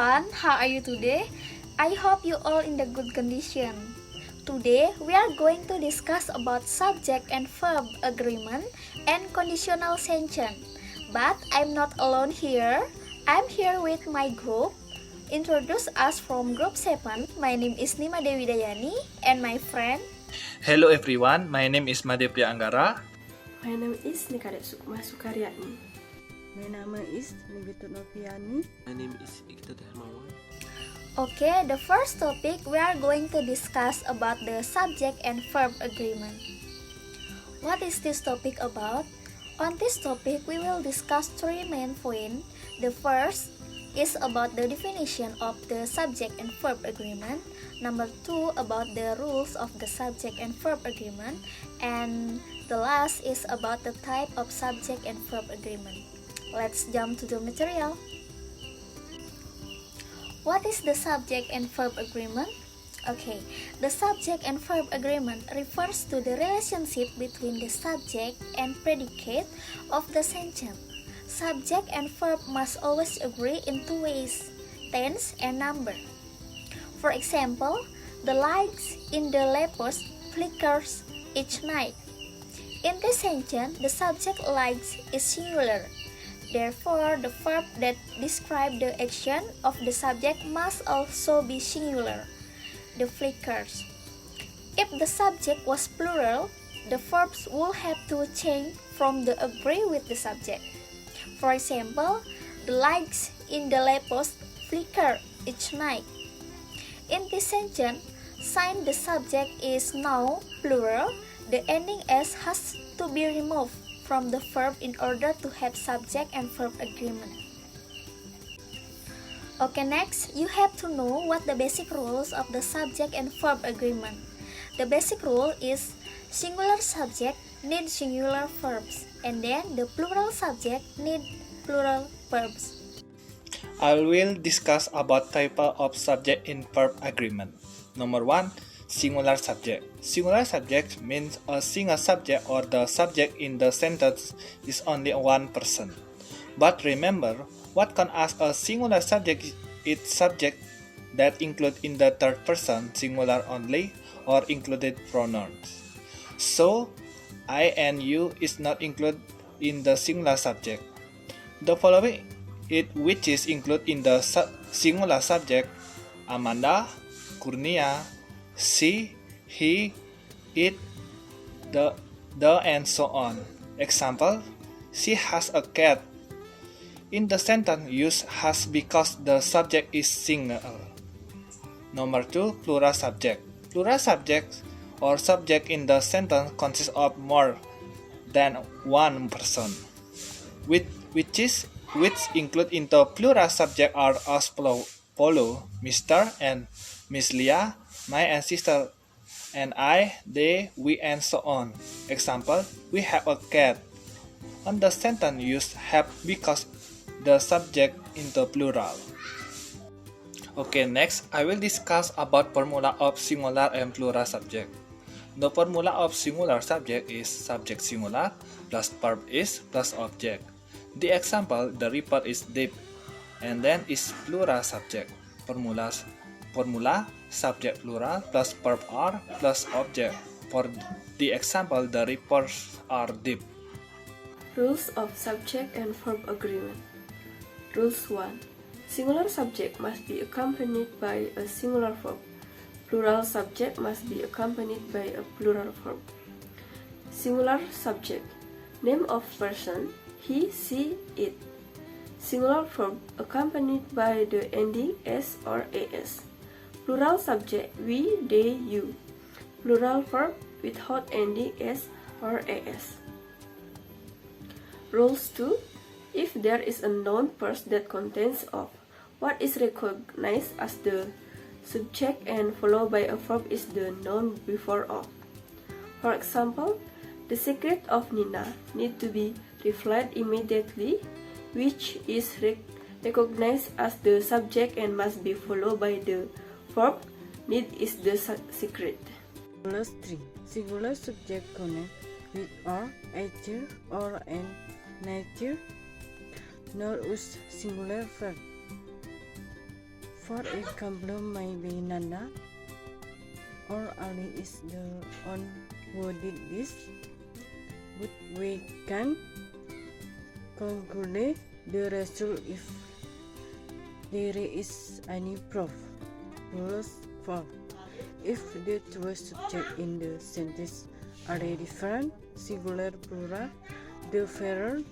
everyone, how are you today? I hope you all in the good condition. Today we are going to discuss about subject and verb agreement and conditional sentence. But I'm not alone here. I'm here with my group. Introduce us from group 7. My name is Made Widayani and my friend. Hello everyone, my name is Pria Anggara. My name is Kadek Sukariatni. My name is Ketut Nopiani. My name is hermawan. Okay, the first topic we are going to discuss about the subject and verb agreement. What is this topic about? On this topic, we will discuss three main points. The first is about the definition of the subject and verb agreement. Number 2, about the rules of the subject and verb agreement. And the last is about the type of subject and verb agreement. Let's jump to the material. What is the subject and verb agreement? Okay, the subject and verb agreement refers to the relationship between the subject and predicate of the sentence. Subject and verb must always agree in two ways, tense and number. For example, the lights in the lamppost flickers each night. In this sentence, the subject lights is singular. Therefore, the verb that describe the action of the subject must also be singular, the flickers. If the subject was plural, the verbs would have to change from the agree with the subject. For example, the lights in the lamppost flicker each night. In this sentence, since the subject is now plural, the ending s has to be removed from the verb in order to have subject and verb agreement. Okay, next, you have to know what the basic rules of the subject and verb agreement. The basic rule is singular subject need singular verbs, and then the plural subject need plural verbs. I will discuss about type of subject in verb agreement. Number 1, singular subject. Singular subject means a single subject or the subject in the sentence is only one person. But remember, what can ask a singular subject is subject that include in the third person singular only or included pronouns. So, I and you is not included in the singular subject. The following which is included in the singular subject: Amanda, Kurnia, she, he, it, the and so on. Example, she has a cat. In the sentence, use has because the subject is single. Number 2, plural subject. Plural subject or subject in the sentence consists of more than one person, which include into plural subject are as follow: Mr. and Miss Leah, my and sister, and I, they, we, and so on. Example, we have a cat. On the sentence, use have because the subject into plural. Okay, next, I will discuss about formula of singular and plural subject. The formula of singular subject is subject singular plus verb is plus object. The example, the river is deep, and then is plural subject. Formula subject plural plus verb are plus object. For the example, the rivers are deep. Rules of subject and verb agreement. Rules 1. Singular subject must be accompanied by a singular verb. Plural subject must be accompanied by a plural verb. Singular subject: name of person, he, she, it. Singular verb accompanied by the ending s or as. Plural subject: we, they, you. Plural verb without ending s or as. Rules 2. If there is a noun first that contains of, what is recognized as the subject and followed by a verb is the noun before of. For example, the secret of Nina need to be replied immediately, which is recognized as the subject and must be followed by the verb. Need is the secret. Plus 3. Singular subject connect with or, either, or, and neither, nor use singular verb. For example, maybe Nana or Ali is the one who did this, but we can conclude the result if there is any proof. Rules 4. If the two subjects in the sentence are different, singular, plural, the verb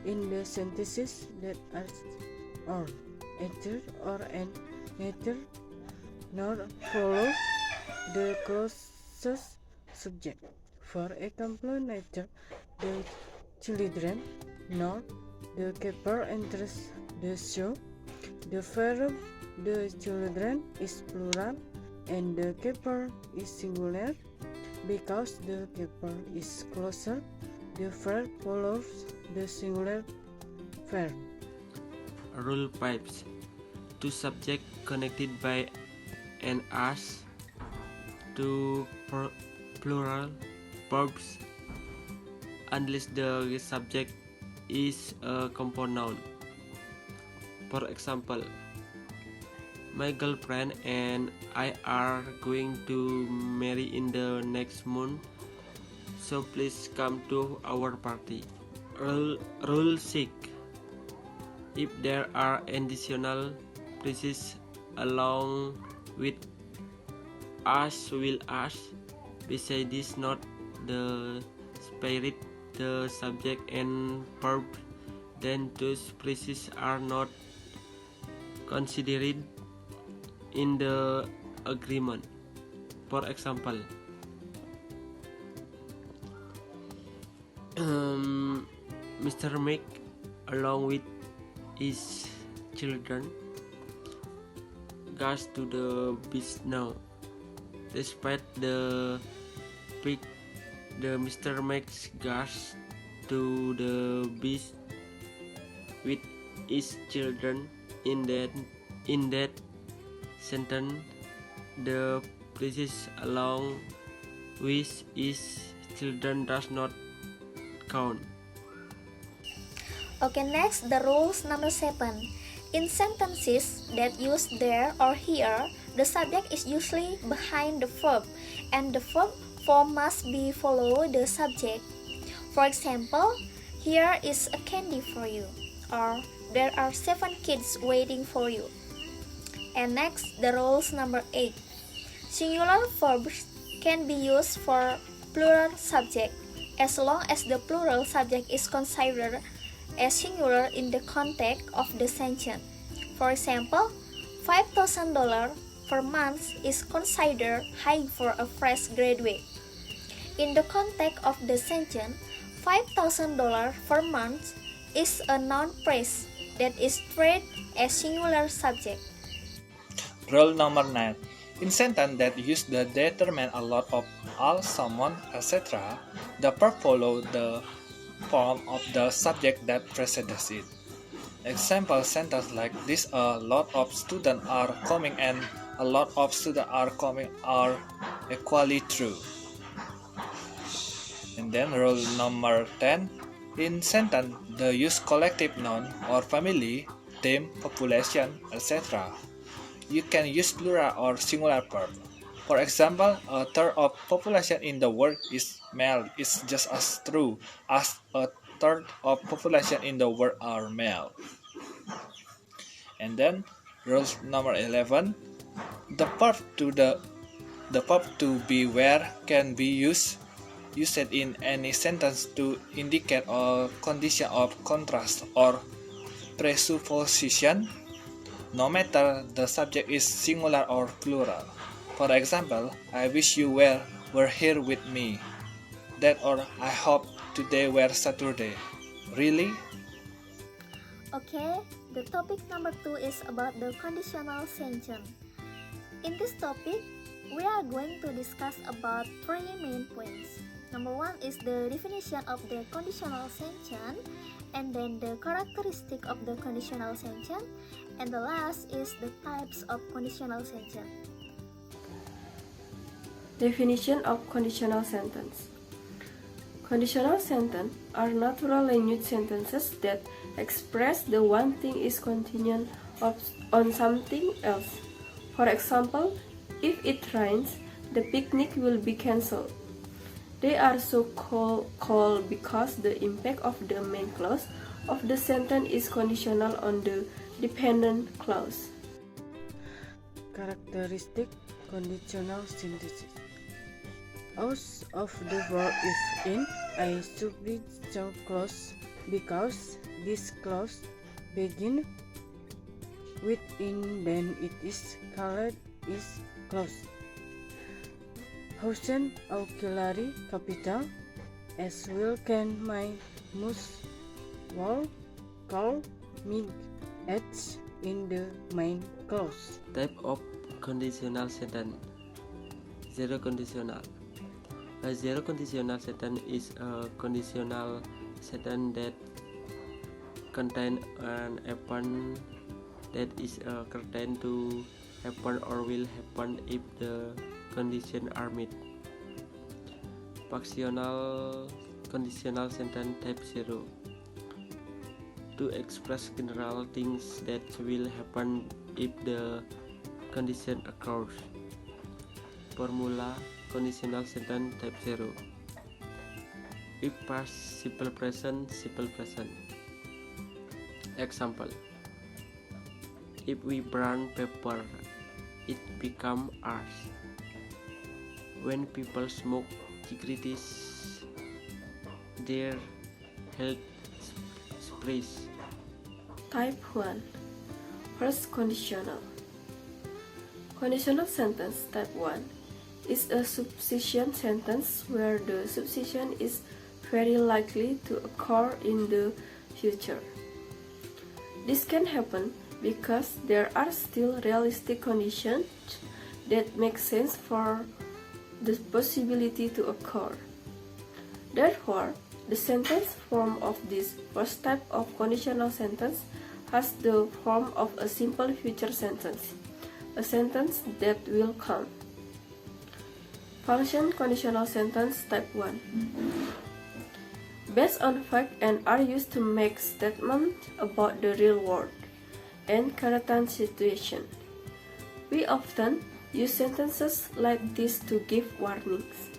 in the sentences that are either or and neither nor follow the closest subject. For example, neither the children nor the keeper enters the show. The verb the children is plural and the keeper is singular. Because the keeper is closer, the verb follows the singular verb. Rule 5. Two subjects connected by an as, two plural verbs, unless the subject is a compound noun. For example, my girlfriend and I are going to marry in the next month, so please come to our party. Rule 6. If there are additional phrases along with as, will as, beside this not the spirit, the subject and verb, then those phrases are not considered in the agreement. For example, Mr. Mac along with his children goes to the beach now. Despite the fact the Mr. Max goes to the beach with his children, in that sentence the phrases along with his children does not count. Okay, next the rules number 7. In sentences that use there or here, the subject is usually behind the verb and the verb form must be follow the subject. For example, here is a candy for you, or there are 7 kids waiting for you. And next, the rules number 8. Singular verbs can be used for plural subject as long as the plural subject is considered as singular in the context of the sentence. For example, $5,000 per month is considered high for a fresh graduate. In the context of the sentence, $5,000 per month is a noun phrase that is treated as singular subject. Rule number 9. In sentences that use the determine a lot of, all, someone, etc., the verb follow the form of the subject that precedes it. Example sentence like this: a lot of students are coming and a lot of students are coming are equally true. And then rule number 10. In sentence the use collective noun or family, team, population, etc. You can use plural or singular verb. For example, a third of population in the world is male is just as true as a third of population in the world are male. And then rule number 11. The verb to be where can be used in any sentence to indicate a condition of contrast or presupposition, no matter the subject is singular or plural. For example, I wish you were here with me. That or I hope today were Saturday. Really? Okay, the topic number 2 is about the conditional sentence. In this topic, we are going to discuss about 3 main points. Number 1 is the definition of the conditional sentence, and then the characteristic of the conditional sentence, and the last is the types of conditional sentence. Definition of conditional sentence. Conditional sentences are natural language sentences that express the one thing is contingent on something else. For example, if it rains, the picnic will be cancelled. They are so called because the impact of the main clause of the sentence is conditional on the dependent clause. Characteristic conditional synthesis. Use of the verb if in a subject clause because this clause begins with in, then it is called is clause. Hausen auxiliary capital as well can my must will call me h in the main clause. Type of conditional sentence. Zero conditional. A zero conditional sentence is a conditional sentence that contains an event that is certain to happen or will happen if the conditions are met. Fractional conditional sentence type 0. To express general things that will happen if the condition occurs. Formula conditional sentence type 0. If past simple present, simple present. Example: if we burn paper, it become ours. When people smoke cigarettes, their health spreads. Type 1. First conditional. Conditional sentence type 1 is a supposition sentence where the supposition is very likely to occur in the future. This can happen because there are still realistic conditions that make sense for the possibility to occur. Therefore, the sentence form of this first type of conditional sentence has the form of a simple future sentence, a sentence that will come. Function conditional sentence type 1. Based on fact and are used to make statements about the real world and current situation. We often use sentences like this to give warnings.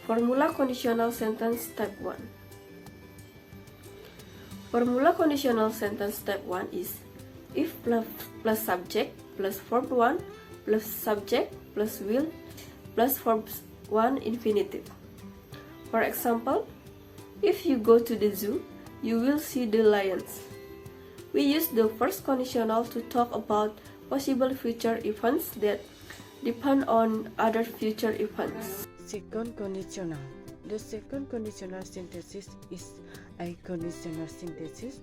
Formula conditional sentence type 1. Formula conditional sentence type 1 is if plus subject plus verb 1 plus subject plus will plus verb 1 infinitive. For example, if you go to the zoo, you will see the lions. We use the first conditional to talk about possible future events that depend on other future events. Second conditional. The second conditional synthesis is a conditional synthesis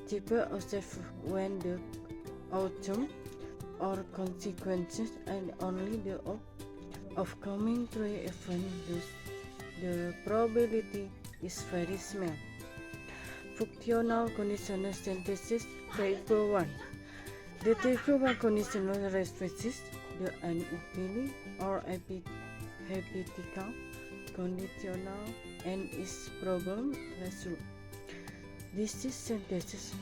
type observed when the outcome or consequences and only the of coming to an event, thus the probability is very small. Functional conditional synthesis type 1. The type 1 conditional references the unequally or hypothetical conditional and its problem resolved. These sentences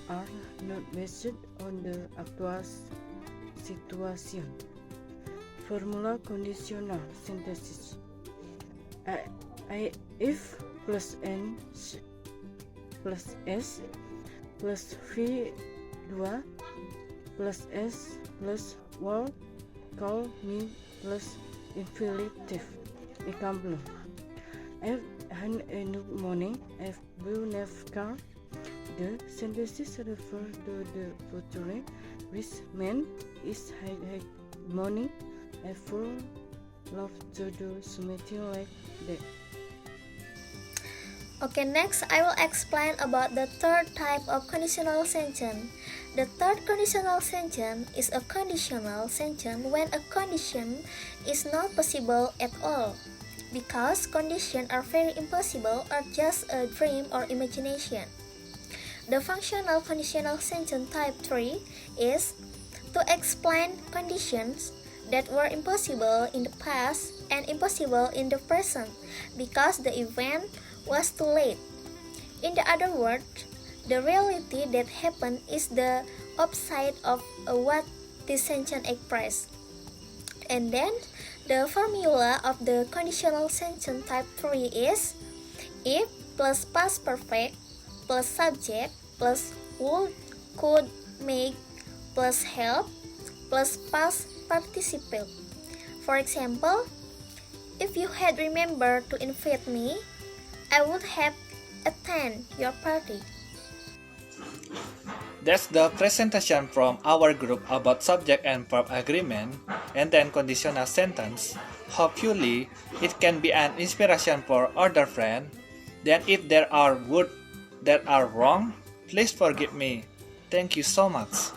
are not based on the actual situation. Formula conditional synthesis. If plus n plus s plus v2 plus s plus will call me plus infinitive. Example: I've had a new morning. I've been a car. The synthesis refers to the future, which means is had morning. I full love to do something like that. Okay, next I will explain about the third type of conditional sentence. The third conditional sentence is a conditional sentence when a condition is not possible at all, because conditions are very impossible or just a dream or imagination. The functional conditional sentence type 3 is to explain conditions that were impossible in the past and impossible in the present because the event was too late. In the other words, The reality that happened is the opposite of what the sentence expressed. And then the formula of the conditional sentence type 3 is if plus past perfect plus subject plus would, could, make plus help plus past participle. For example, if you had remembered to invite me, I would have attended your party. That's the presentation from our group about subject and verb agreement and then conditional sentence. Hopefully, it can be an inspiration for other friends. Then if there are words that are wrong, please forgive me. Thank you so much.